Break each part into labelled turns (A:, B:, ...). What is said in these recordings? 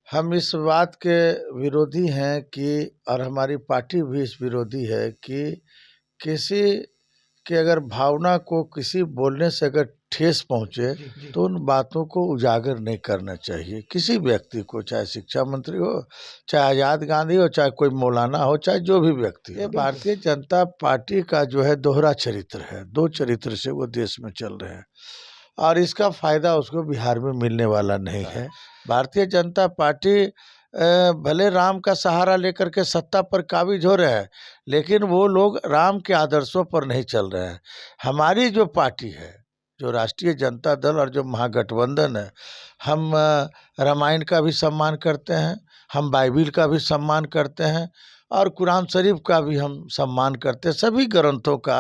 A: हम इस बात के विरोधी हैं कि और हमारी पार्टी भी इस विरोधी है कि किसी के अगर भावना को किसी बोलने से अगर ठेस पहुंचे तो उन बातों को उजागर नहीं करना चाहिए किसी व्यक्ति को, चाहे शिक्षा मंत्री हो, चाहे आज़ाद गांधी हो, चाहे कोई मौलाना हो, चाहे जो भी व्यक्ति हो। ये भारतीय जनता पार्टी का जो है दोहरा चरित्र है, दो चरित्र से वो देश में चल रहे हैं और इसका फायदा उसको बिहार में मिलने वाला नहीं है। भारतीय जनता पार्टी भले राम का सहारा लेकर के सत्ता पर काबिज हो रहे हैं, लेकिन वो लोग राम के आदर्शों पर नहीं चल रहे हैं। हमारी जो पार्टी है, जो राष्ट्रीय जनता दल और जो महागठबंधन है, हम रामायण का भी सम्मान करते हैं, हम बाइबिल का भी सम्मान करते हैं और कुरान शरीफ का भी हम सम्मान करते हैं। सभी ग्रंथों का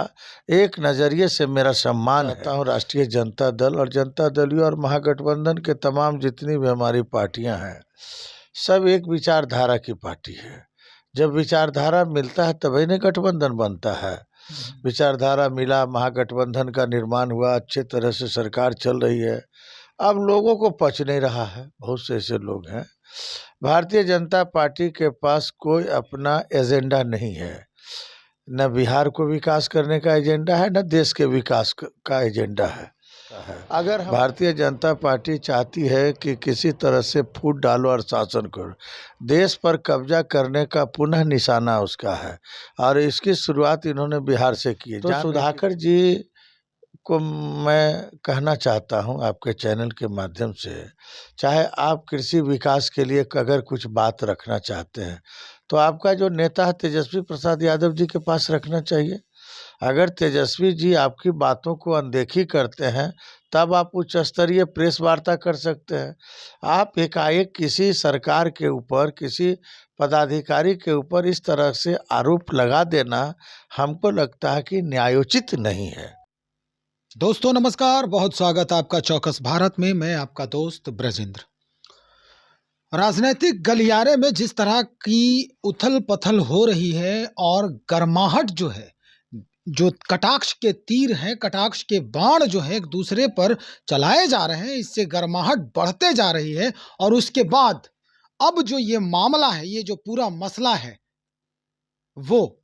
A: एक नज़रिए से मेरा सम्मान है। हूँ राष्ट्रीय जनता दल और जनता दल और महागठबंधन के तमाम जितनी भी हमारी पार्टियां हैं, सब एक विचारधारा की पार्टी है। जब विचारधारा मिलता है तभी न गठबंधन बनता है। विचारधारा मिला, महागठबंधन का निर्माण हुआ, अच्छे तरह से सरकार चल रही है। अब लोगों को पच नहीं रहा है, बहुत से ऐसे लोग हैं। भारतीय जनता पार्टी के पास कोई अपना एजेंडा नहीं है, न बिहार को विकास करने का एजेंडा है, न देश के विकास का एजेंडा है। अगर भारतीय जनता पार्टी चाहती है कि किसी तरह से फूट डालो और शासन करो, देश पर कब्जा करने का पुनः निशाना उसका है और इसकी शुरुआत इन्होंने बिहार से की है। तो सुधाकर जी को मैं कहना चाहता हूं आपके चैनल के माध्यम से, चाहे आप कृषि विकास के लिए अगर कुछ बात रखना चाहते हैं तो आपका जो नेता है तेजस्वी प्रसाद यादव जी के पास रखना चाहिए। अगर तेजस्वी जी आपकी बातों को अनदेखी करते हैं तब आप उच्च स्तरीय प्रेस वार्ता कर सकते हैं। आप एकाएक किसी सरकार के ऊपर, किसी पदाधिकारी के ऊपर इस तरह से आरोप लगा देना हमको लगता है कि न्यायोचित नहीं है।
B: दोस्तों नमस्कार, बहुत स्वागत आपका चौकस भारत में। मैं आपका दोस्त ब्रजेंद्र। राजनीतिक गलियारे में जिस तरह की उथल पथल हो रही है और गर्माहट जो है, जो कटाक्ष के तीर हैं, कटाक्ष के बाण जो है एक दूसरे पर चलाए जा रहे हैं, इससे गर्माहट बढ़ते जा रही है। और उसके बाद अब जो ये मामला है, ये जो पूरा मसला है, वो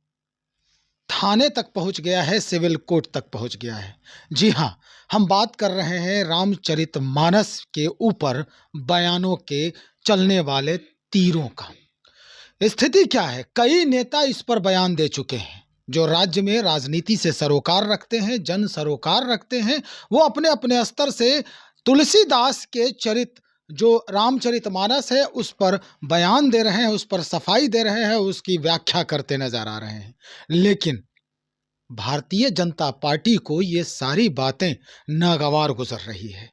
B: थाने तक पहुंच गया है, सिविल कोर्ट तक पहुंच गया है। जी हाँ, हम बात कर रहे हैं रामचरितमानस के ऊपर बयानों के चलने वाले तीरों का। स्थिति क्या है? कई नेता इस पर बयान दे चुके हैं। जो राज्य में राजनीति से सरोकार रखते हैं, जन सरोकार रखते हैं, वो अपने अपने स्तर से तुलसीदास के चरित्र जो रामचरितमानस है उस पर बयान दे रहे हैं, उस पर सफाई दे रहे हैं, उसकी व्याख्या करते नजर आ रहे हैं। लेकिन भारतीय जनता पार्टी को ये सारी बातें नागवार गुजर रही है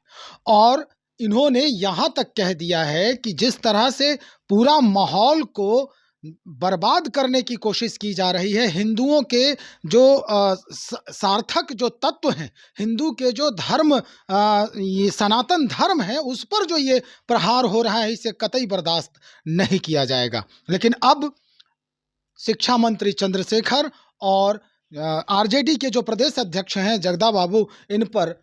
B: और इन्होंने यहाँ तक कह दिया है कि जिस तरह से पूरा माहौल को बर्बाद करने की कोशिश की जा रही है, हिंदुओं के जो सार्थक जो तत्व हैं, हिंदू के जो धर्म, ये सनातन धर्म है, उस पर जो ये प्रहार हो रहा है, इसे कतई बर्दाश्त नहीं किया जाएगा। लेकिन अब शिक्षा मंत्री चंद्रशेखर और आरजेडी के जो प्रदेश अध्यक्ष हैं जगदा बाबू, इन पर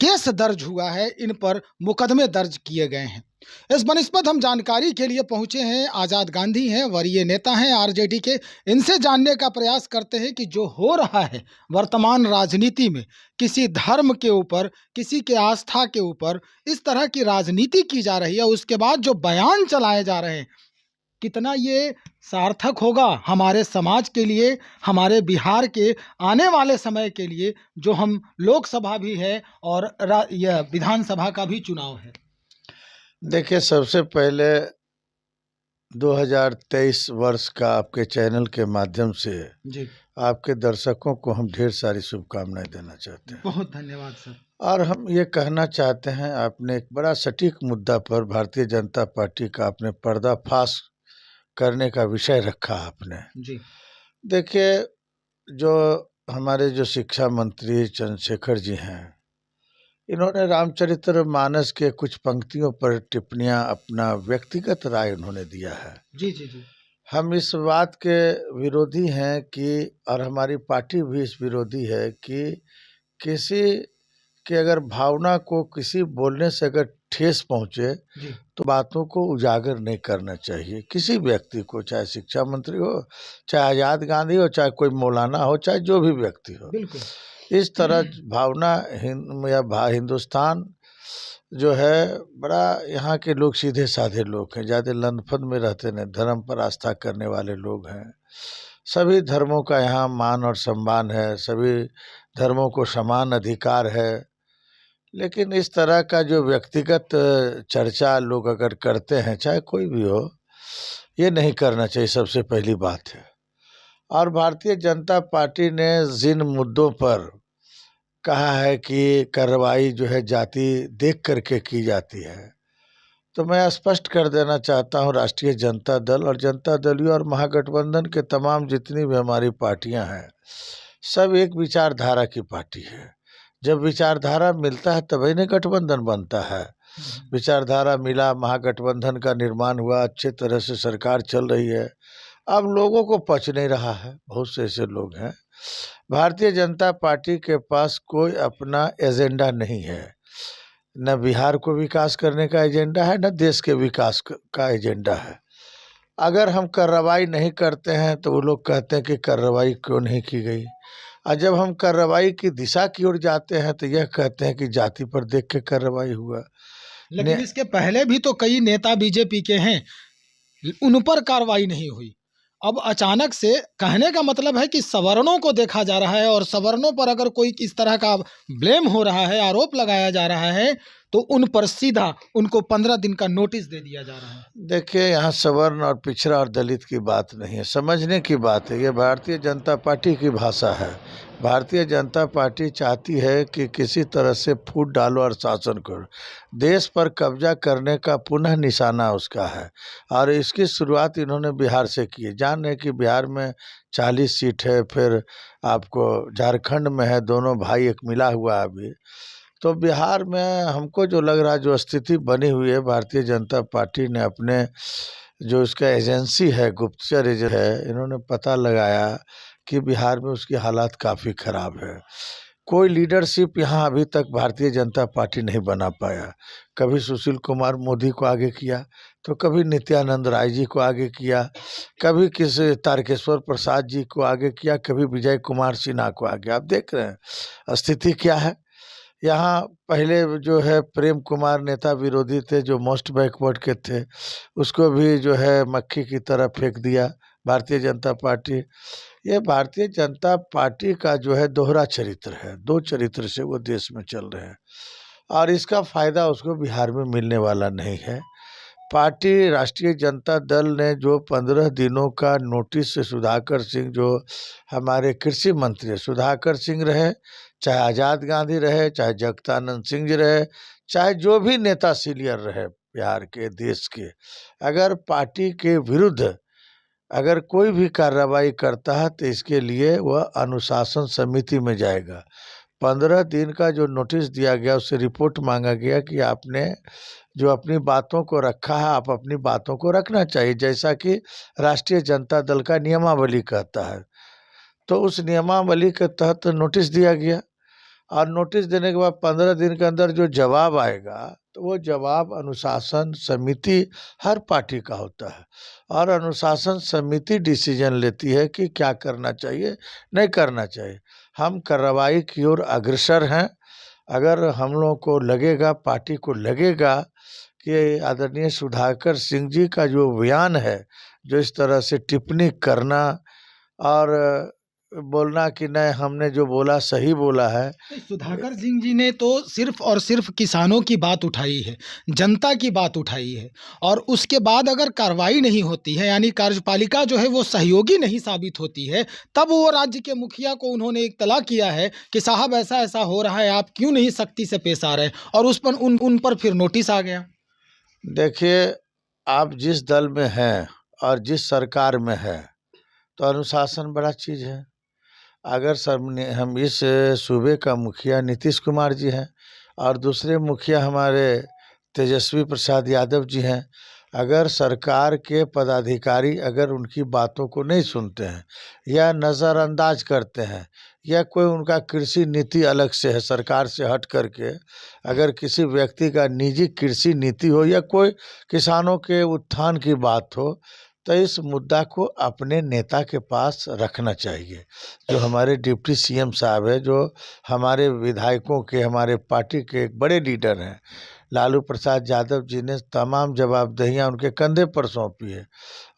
B: केस दर्ज हुआ है, इन पर मुकदमे दर्ज किए गए हैं। इस बनिस्पत हम जानकारी के लिए पहुंचे हैं, आज़ाद गांधी हैं, वरीय नेता हैं आरजेडी के। इनसे जानने का प्रयास करते हैं कि जो हो रहा है वर्तमान राजनीति में, किसी धर्म के ऊपर, किसी के आस्था के ऊपर इस तरह की राजनीति की जा रही है, उसके बाद जो बयान चलाए जा रहे हैं, कितना ये सार्थक होगा हमारे समाज के लिए, हमारे बिहार के आने वाले समय के लिए, जो हम लोकसभा भी है और यह विधानसभा का भी चुनाव है।
A: देखिए, सबसे पहले 2023 वर्ष का आपके चैनल के माध्यम से
B: जी
A: आपके दर्शकों को हम ढेर सारी शुभकामनाएं देना चाहते हैं।
B: बहुत धन्यवाद सर।
A: और हम ये कहना चाहते हैं, आपने एक बड़ा सटीक मुद्दा पर भारतीय जनता पार्टी का आपने पर्दाफाश करने का विषय रखा आपने।
B: जी
A: देखिए, जो हमारे जो शिक्षा मंत्री चंद्रशेखर जी हैं, इन्होंने रामचरितमानस के कुछ पंक्तियों पर टिप्पणियां, अपना व्यक्तिगत राय उन्होंने दिया है।
B: जी जी जी
A: हम इस बात के विरोधी हैं कि और हमारी पार्टी भी इस विरोधी है कि किसी के अगर भावना को किसी बोलने से अगर ठेस पहुंचे
B: जी
A: तो बातों को उजागर नहीं करना चाहिए किसी व्यक्ति को, चाहे शिक्षा मंत्री हो, चाहे आज़ाद गांधी हो, चाहे कोई मौलाना हो, चाहे जो भी व्यक्ति हो।
B: बिल्कुल
A: इस तरह भावना हिंदुस्तान जो है बड़ा, यहाँ के लोग सीधे साधे लोग हैं, ज़्यादा लंदफंद में रहते नहीं, धर्म पर आस्था करने वाले लोग हैं। सभी धर्मों का यहाँ मान और सम्मान है, सभी धर्मों को समान अधिकार है। लेकिन इस तरह का जो व्यक्तिगत चर्चा लोग अगर करते हैं, चाहे कोई भी हो, ये नहीं करना चाहिए, सबसे पहली बात है। और भारतीय जनता पार्टी ने जिन मुद्दों पर कहा है कि कार्रवाई जो है जाति देख करके की जाती है, तो मैं स्पष्ट कर देना चाहता हूँ, राष्ट्रीय जनता दल और जनता दल और महागठबंधन के तमाम जितनी भी हमारी पार्टियां हैं, सब एक विचारधारा की पार्टी है। जब विचारधारा मिलता है तभी न गठबंधन बनता है। विचारधारा मिला, महागठबंधन का निर्माण हुआ, अच्छे तरह से सरकार चल रही है। अब लोगों को पच नहीं रहा है, बहुत से ऐसे लोग हैं। भारतीय जनता पार्टी के पास कोई अपना एजेंडा नहीं है, न बिहार को विकास करने का एजेंडा है, न देश के विकास का एजेंडा है। अगर हम कार्रवाई नहीं करते हैं तो वो लोग कहते हैं कि कार्रवाई क्यों नहीं की गई, और जब हम कार्रवाई की दिशा की ओर जाते हैं तो यह कहते हैं कि जाति पर देख के कार्रवाई हुआ।
B: लेकिन इसके पहले भी तो कई नेता बीजेपी के हैं, उन पर कार्रवाई नहीं हुई। अब अचानक से कहने का मतलब है कि सवर्णों को देखा जा रहा है और सवर्णों पर अगर कोई इस तरह का ब्लेम हो रहा है, आरोप लगाया जा रहा है, तो उन पर सीधा उनको 15 दिन का नोटिस दे दिया जा रहा है।
A: देखिए, यहाँ सवर्ण और पिछड़ा और दलित की बात नहीं है, समझने की बात है। ये भारतीय जनता पार्टी की भाषा है। भारतीय जनता पार्टी चाहती है कि किसी तरह से फूट डालो और शासन करो। देश पर कब्जा करने का पुनः निशाना उसका है, और इसकी शुरुआत इन्होंने बिहार से की है। जान रहे कि बिहार में 40 सीट है, फिर आपको झारखंड में है, दोनों भाई एक मिला हुआ है अभी। तो बिहार में हमको जो लग रहा है, जो स्थिति बनी हुई है, भारतीय जनता पार्टी ने अपने जो इसका एजेंसी है, गुप्तचर एजेंसी है, इन्होंने पता लगाया कि बिहार में उसकी हालात काफ़ी ख़राब है। कोई लीडरशिप यहाँ अभी तक भारतीय जनता पार्टी नहीं बना पाया। कभी सुशील कुमार मोदी को आगे किया, तो कभी नित्यानंद राय जी को आगे किया, कभी किसी तारकेश्वर प्रसाद जी को आगे किया, कभी विजय कुमार सिन्हा को आगे। आप देख रहे हैं स्थिति क्या है। यहाँ पहले जो है प्रेम कुमार नेता विरोधी थे, जो मोस्ट बैकवर्ड के थे, उसको भी जो है मक्खी की तरह फेंक दिया भारतीय जनता पार्टी। ये भारतीय जनता पार्टी का जो है दोहरा चरित्र है, दो चरित्र से वो देश में चल रहे हैं, और इसका फ़ायदा उसको बिहार में मिलने वाला नहीं है। पार्टी राष्ट्रीय जनता दल ने जो 15 दिनों का नोटिस से सुधाकर सिंह, जो हमारे कृषि मंत्री सुधाकर सिंह रहे, चाहे आज़ाद गांधी रहे, चाहे जगदानंद सिंह जी रहे, चाहे जो भी नेता सीनियर रहे बिहार के, देश के, अगर पार्टी के विरुद्ध अगर कोई भी कार्रवाई करता है तो इसके लिए वह अनुशासन समिति में जाएगा। 15 दिन का जो नोटिस दिया गया, उससे रिपोर्ट मांगा गया कि आपने जो अपनी बातों को रखा है, आप अपनी बातों को रखना चाहिए, जैसा कि राष्ट्रीय जनता दल का नियमावली कहता है। तो उस नियमावली के तहत नोटिस दिया गया, और नोटिस देने के बाद 15 दिन के अंदर जो जवाब आएगा, तो वो जवाब अनुशासन समिति हर पार्टी का होता है, और अनुशासन समिति डिसीजन लेती है कि क्या करना चाहिए, नहीं करना चाहिए। हम कार्रवाई की ओर अग्रसर हैं। अगर हम लोगों को लगेगा, पार्टी को लगेगा कि आदरणीय सुधाकर सिंह जी का जो बयान है, जो इस तरह से टिप्पणी करना और बोलना कि नहीं हमने जो बोला सही बोला है।
B: सुधाकर सिंह जी ने तो सिर्फ और सिर्फ किसानों की बात उठाई है, जनता की बात उठाई है, और उसके बाद अगर कार्रवाई नहीं होती है, यानी कार्यपालिका जो है वो सहयोगी नहीं साबित होती है, तब वो राज्य के मुखिया को उन्होंने इत्तला किया है कि साहब ऐसा ऐसा हो रहा है, आप क्यों नहीं सख्ती से पेश आ रहे, और उस पर उन पर फिर नोटिस आ गया।
A: देखिए, आप जिस दल में हैं और जिस सरकार में है, तो अनुशासन बड़ा चीज़ है। अगर हम इस सूबे का मुखिया नीतीश कुमार जी हैं, और दूसरे मुखिया हमारे तेजस्वी प्रसाद यादव जी हैं, अगर सरकार के पदाधिकारी अगर उनकी बातों को नहीं सुनते हैं या नज़रअंदाज करते हैं या कोई उनका कृषि नीति अलग से है सरकार से हट करके, अगर किसी व्यक्ति का निजी कृषि नीति हो या कोई किसानों के उत्थान की बात हो, तो इस मुद्दा को अपने नेता के पास रखना चाहिए। जो हमारे डिप्टी सीएम साहब है, जो हमारे विधायकों के, हमारे पार्टी के एक बड़े लीडर हैं, लालू प्रसाद यादव जी ने तमाम जवाबदेहियां उनके कंधे पर सौंपी है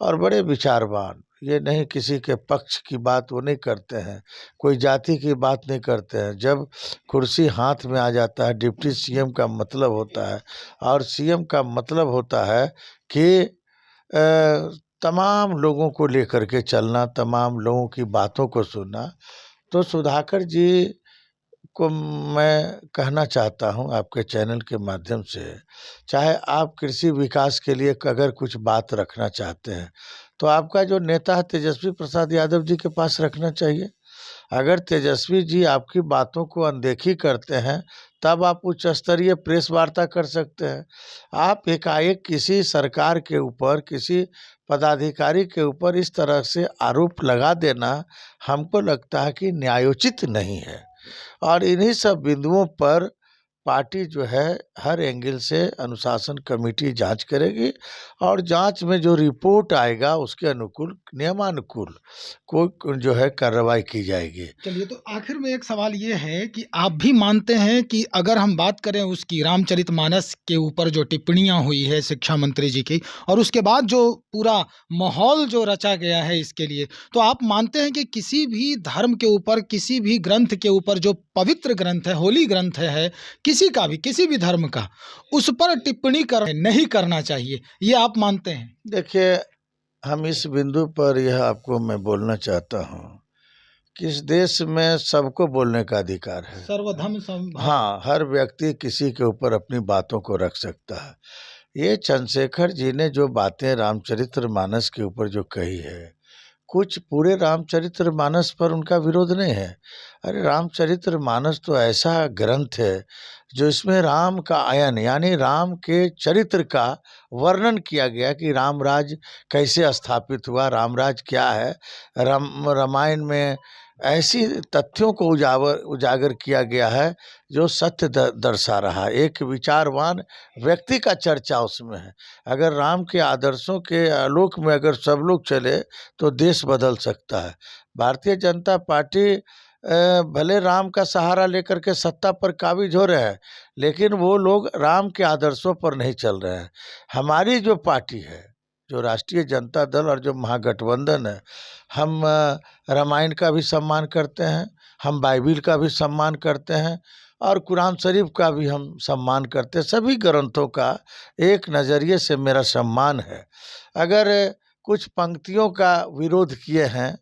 A: और बड़े विचारवान, ये नहीं किसी के पक्ष की बात वो नहीं करते हैं, कोई जाति की बात नहीं करते हैं। जब कुर्सी हाथ में आ जाता है, डिप्टी सीएम का मतलब होता है और सीएम का मतलब होता है कि तमाम लोगों को लेकर के चलना, तमाम लोगों की बातों को सुनना। तो सुधाकर जी को मैं कहना चाहता हूं आपके चैनल के माध्यम से, चाहे आप कृषि विकास के लिए अगर कुछ बात रखना चाहते हैं तो आपका जो नेता है तेजस्वी प्रसाद यादव जी के पास रखना चाहिए। अगर तेजस्वी जी आपकी बातों को अनदेखी करते हैं तब आप उच्च स्तरीय प्रेस वार्ता कर सकते हैं। आप एकाएक किसी सरकार के ऊपर, किसी पदाधिकारी के ऊपर इस तरह से आरोप लगा देना हमको लगता है कि न्यायोचित नहीं है और इन्हीं सब बिंदुओं पर पार्टी जो है हर एंगल से अनुशासन कमेटी जांच करेगी और जांच में जो रिपोर्ट आएगा उसके अनुकूल, नियमानुकूल कोई जो है कार्रवाई की जाएगी।
B: चलिए, तो आखिर में एक सवाल ये है कि आप भी मानते हैं कि अगर हम बात करें उसकी रामचरितमानस के ऊपर जो टिप्पणियां हुई है शिक्षा मंत्री जी की और उसके बाद जो पूरा माहौल जो रचा गया है इसके लिए, तो आप मानते हैं कि किसी भी धर्म के ऊपर, किसी भी ग्रंथ के ऊपर, जो पवित्र ग्रंथ है, होली ग्रंथ है, किसी का भी, किसी भी धर्म का, उस पर टिप्पणी नहीं करना चाहिए, ये आप मानते हैं?
A: देखिए, हम इस बिंदु पर यह आपको मैं बोलना चाहता हूँ कि इस देश में सबको बोलने का अधिकार है।
B: सर्वधर्म समभाव।
A: हाँ, हर व्यक्ति किसी के ऊपर अपनी बातों को रख सकता है। ये चंद्रशेखर जी ने जो बातें रामचरितमानस के ऊपर जो कही है, कुछ पूरे रामचरितमानस पर उनका विरोध नहीं है। अरे रामचरितमानस तो ऐसा ग्रंथ है जो इसमें राम का आयन यानी राम के चरित्र का वर्णन किया गया कि रामराज कैसे स्थापित हुआ, रामराज क्या है। रामायण में ऐसी तथ्यों को उजागर किया गया है जो सत्य दर्शा रहा है। एक विचारवान व्यक्ति का चर्चा उसमें है। अगर राम के आदर्शों के आलोक में अगर सब लोग चले तो देश बदल सकता है। भारतीय जनता पार्टी भले राम का सहारा लेकर के सत्ता पर काबिज हो रहे हैं, लेकिन वो लोग राम के आदर्शों पर नहीं चल रहे हैं। हमारी जो पार्टी है, जो राष्ट्रीय जनता दल और जो महागठबंधन है, हम रामायण का भी सम्मान करते हैं, हम बाइबिल का भी सम्मान करते हैं और कुरान शरीफ का भी हम सम्मान करते हैं। सभी ग्रंथों का एक नज़रिए से मेरा सम्मान है। अगर कुछ पंक्तियों का विरोध किए हैं,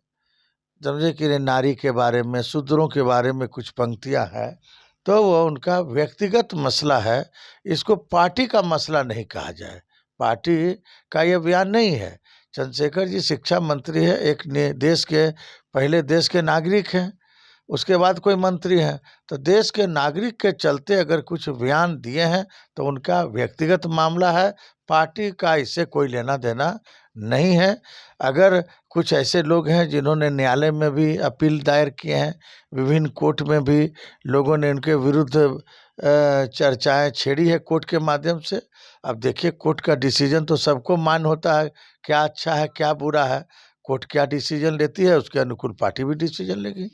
A: समझे कि नारी के बारे में, शूद्रों के बारे में कुछ पंक्तियां हैं, तो वो उनका व्यक्तिगत मसला है। इसको पार्टी का मसला नहीं कहा जाए। पार्टी का ये बयान नहीं है। चंद्रशेखर जी शिक्षा मंत्री है, एक देश के पहले देश के नागरिक हैं, उसके बाद कोई मंत्री हैं। तो देश के नागरिक के चलते अगर कुछ बयान दिए हैं तो उनका व्यक्तिगत मामला है, पार्टी का इससे कोई लेना देना नहीं है। अगर कुछ ऐसे लोग हैं जिन्होंने न्यायालय में भी अपील दायर किए हैं, विभिन्न कोर्ट में भी लोगों ने उनके विरुद्ध चर्चाएं छेड़ी है कोर्ट के माध्यम से। अब देखिए, कोर्ट का डिसीजन तो सबको मान्य होता है, क्या अच्छा है क्या बुरा है। कोर्ट क्या डिसीजन लेती है उसके अनुकूल पार्टी भी डिसीजन लेगी।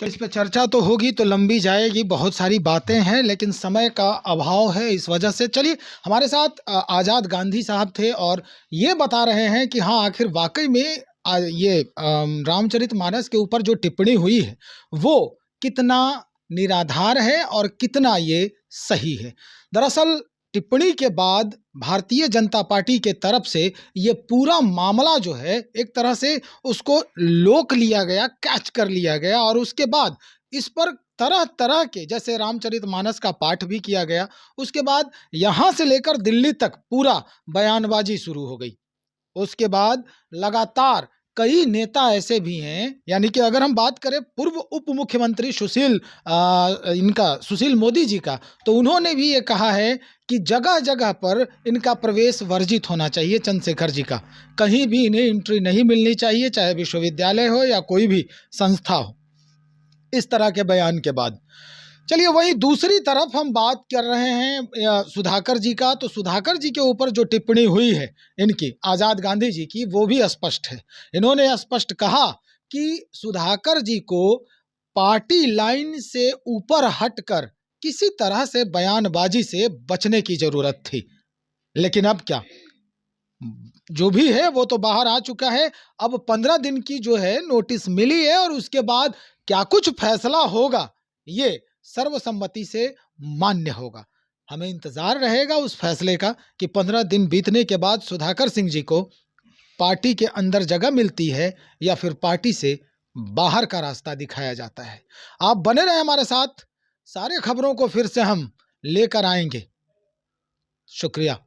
B: तो इस पे चर्चा तो होगी, तो लंबी जाएगी, बहुत सारी बातें हैं, लेकिन समय का अभाव है, इस वजह से। चलिए, हमारे साथ आज़ाद गांधी साहब थे और ये बता रहे हैं कि हाँ, आखिर वाकई में ये रामचरितमानस के ऊपर जो टिप्पणी हुई है वो कितना निराधार है और कितना ये सही है। दरअसल टिप्पणी के बाद भारतीय जनता पार्टी के तरफ से ये पूरा मामला जो है एक तरह से उसको लोक लिया गया, कैच कर लिया गया और उसके बाद इस पर तरह तरह के, जैसे रामचरितमानस का पाठ भी किया गया, उसके बाद यहाँ से लेकर दिल्ली तक पूरा बयानबाजी शुरू हो गई। उसके बाद लगातार कई नेता ऐसे भी हैं, यानी कि अगर हम बात करें पूर्व उप मुख्यमंत्री सुशील मोदी जी का, तो उन्होंने भी ये कहा है कि जगह-जगह पर इनका प्रवेश वर्जित होना चाहिए, चंद्रशेखर जी का। कहीं भी इन्हें एंट्री नहीं मिलनी चाहिए, चाहे विश्वविद्यालय हो या कोई भी संस्था हो। इस तरह के बयान के बाद चलिए वहीं दूसरी तरफ हम बात कर रहे हैं सुधाकर जी का। तो सुधाकर जी के ऊपर जो टिप्पणी हुई है इनकी आजाद गांधी जी की, वो भी स्पष्ट है। इन्होंने स्पष्ट कहा कि सुधाकर जी को पार्टी लाइन से ऊपर हटकर किसी तरह से बयानबाजी से बचने की जरूरत थी। लेकिन अब क्या, जो भी है वो तो बाहर आ चुका है। अब 15 दिन की जो है नोटिस मिली है और उसके बाद क्या कुछ फैसला होगा ये सर्वसम्मति से मान्य होगा। हमें इंतजार रहेगा उस फैसले का कि 15 दिन बीतने के बाद सुधाकर सिंह जी को पार्टी के अंदर जगह मिलती है या फिर पार्टी से बाहर का रास्ता दिखाया जाता है। आप बने रहे हमारे साथ, सारे खबरों को फिर से हम लेकर आएंगे। शुक्रिया।